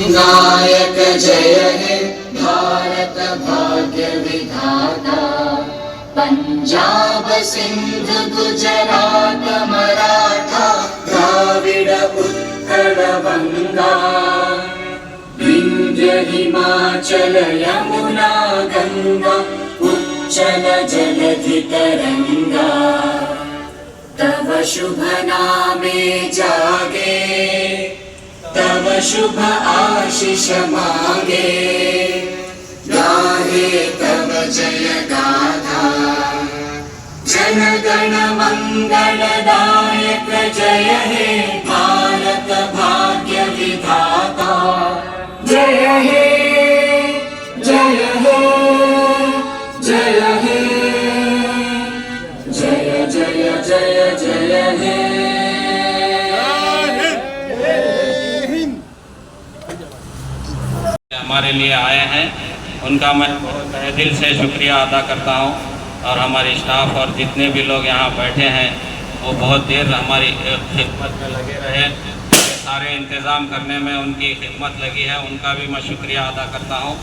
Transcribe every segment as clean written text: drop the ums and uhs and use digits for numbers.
नायक जय हे भारत भाग्य विधाता, पंजाब सिंध गुजरात मराठा द्राविड उत्कल बंगा, विंध्य हिमाचल यमुना गंगा उच्चल जलधि तरंगा, तव शुभ नामे जागे तव शुभ आशीष मांगे, गाहे तव जय गाथा जन गण मंगल दायक जय हे भारत भाग्य विधाता, जय हे जय हे जय हे जय जय जय जय हे। हमारे लिए आए हैं, उनका मैं बहुत तहे दिल से शुक्रिया अदा करता हूं। और हमारे स्टाफ और जितने भी लोग यहाँ बैठे हैं वो बहुत देर हमारी खिदमत में लगे रहे, सारे इंतज़ाम करने में उनकी खिदमत लगी है, उनका भी मैं शुक्रिया अदा करता हूं।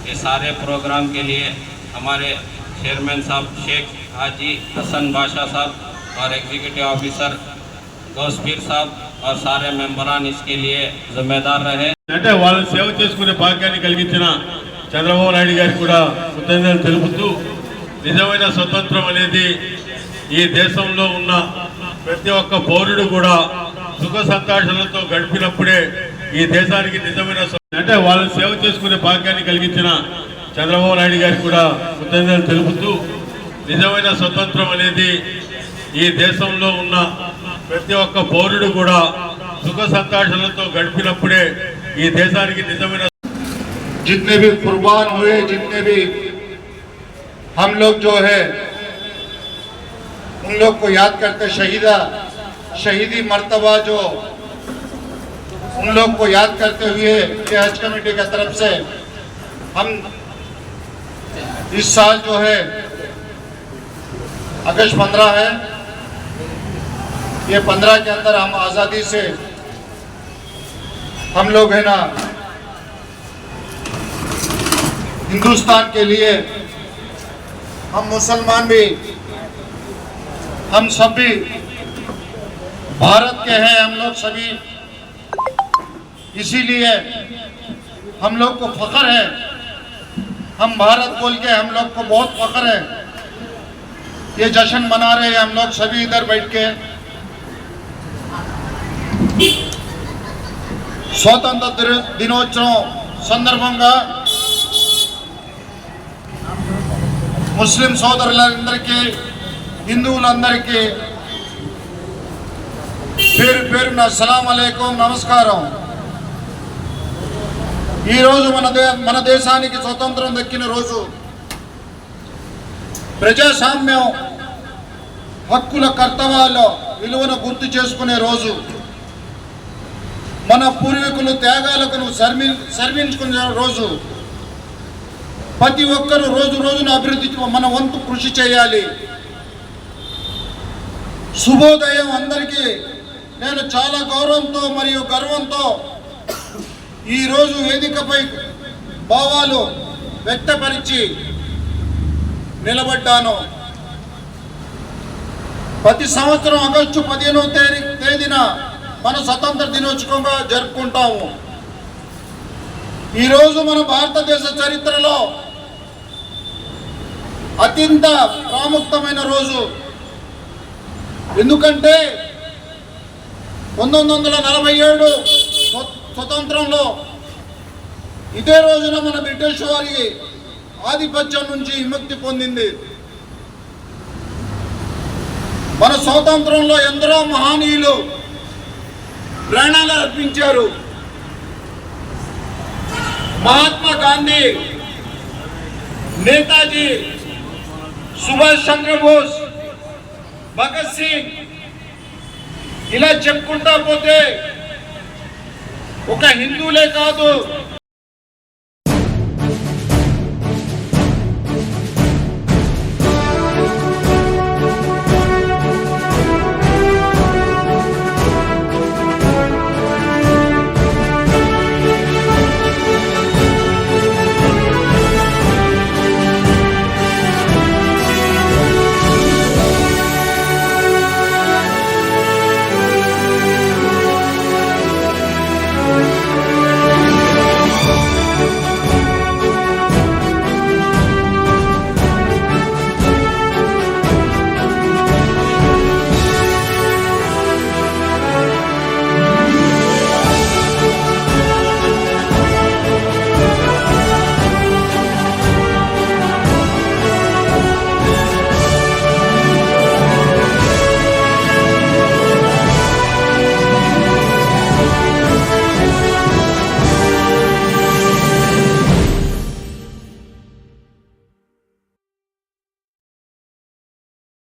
ये सारे प्रोग्राम के लिए हमारे चेयरमैन साहब शेख हाजी हसन बादशाह साहब और एग्जीक्यूटिव ऑफिसर गौसपीर साहब और सारे मेंबरान इसके लिए जिम्मेदार रहे। అంటే వాళ్ళని సేవ చేసుకునే భాగ్యాన్ని కలిగించిన చంద్రబాబు నాయుడు గారికి కూడా కృతజ్ఞతలు తెలుపుతూ, నిజమైన స్వతంత్రం అనేది ఈ దేశంలో ఉన్న ప్రతి ఒక్క పౌరుడు కూడా సుఖ సంతోషాలతో గడిపినప్పుడే ఈ దేశానికి నిజమైన అంటే వాళ్ళని సేవ చేసుకునే భాగ్యాన్ని కలిగించిన చంద్రబాబు నాయుడు గారికి కూడా కృతజ్ఞతలు తెలుపుతూ, నిజమైన స్వతంత్రం అనేది ఈ దేశంలో ఉన్న ప్రతి ఒక్క పౌరుడు కూడా సుఖ సంతోషాలతో గడిపినప్పుడే ఈ దేశానికి నిజమైన जितने भी कुर्बान हुए, जितने भी हम लोग जो है उन लोग को याद करते शहीदी मर्तबा जो उन लोग को याद करते हुए ये हज कमेटी की तरफ से हम इस साल जो है अगस्त 15 है, ये 15 के अंदर हम आज़ादी से हम लोग है ना हिंदुस्तान के लिए, हम मुसलमान भी, हम सब भी भारत के हैं, हम लोग सभी, इसीलिए हम लोग को फख्र है, हम भारत बोल के हम लोग को बहुत फख्र है। ये जश्न मना रहे हैं हम लोग सभी इधर बैठ के। స్వాతంత్ర దినోత్సవం సందర్భంగా ముస్లిం సోదరులందరికీ, హిందువులందరికీ పేరు పేరున సలాం అలైకుం, నమస్కారం. ఈరోజు మన దేశానికి స్వతంత్రం దక్కిన రోజు, ప్రజాస్వామ్యం హక్కుల కర్తవ్యాల విలువను గుర్తు చేసుకునే రోజు, మన పూర్వీకులు త్యాగాలకు సర్వించుకునే రోజు. ప్రతి ఒక్కరూ రోజు రోజున అభివృద్ధికి మన వంతు కృషి చేయాలి. శుభోదయం అందరికీ. నేను చాలా గౌరవంతో మరియు గర్వంతో ఈరోజు వేదికపై భావాలు వ్యక్తపరిచి నిలబడ్డాను. ప్రతి సంవత్సరం ఆగస్టు 15వ తేదీన మన స్వతంత్ర దినోత్సవంగా జరుపుకుంటాము. ఈరోజు మన భారతదేశ చరిత్రలో అత్యంత ప్రాముఖ్యమైన రోజు. ఎందుకంటే 1947 స్వతంత్రంలో ఇదే రోజున మన బ్రిటిష్ వారి ఆధిపత్యం నుంచి విముక్తి పొందింది. మన స్వాతంత్రంలో ఎందరో మహనీయులు ప్రాణాలు అర్పించారు. మహాత్మా గాంధీ, నేతాజీ, సుభాష్ చంద్రబోస్, భగత్ సింగ్, ఇలా చెప్పుకుంటా పోతే ఒక హిందువులే కాదు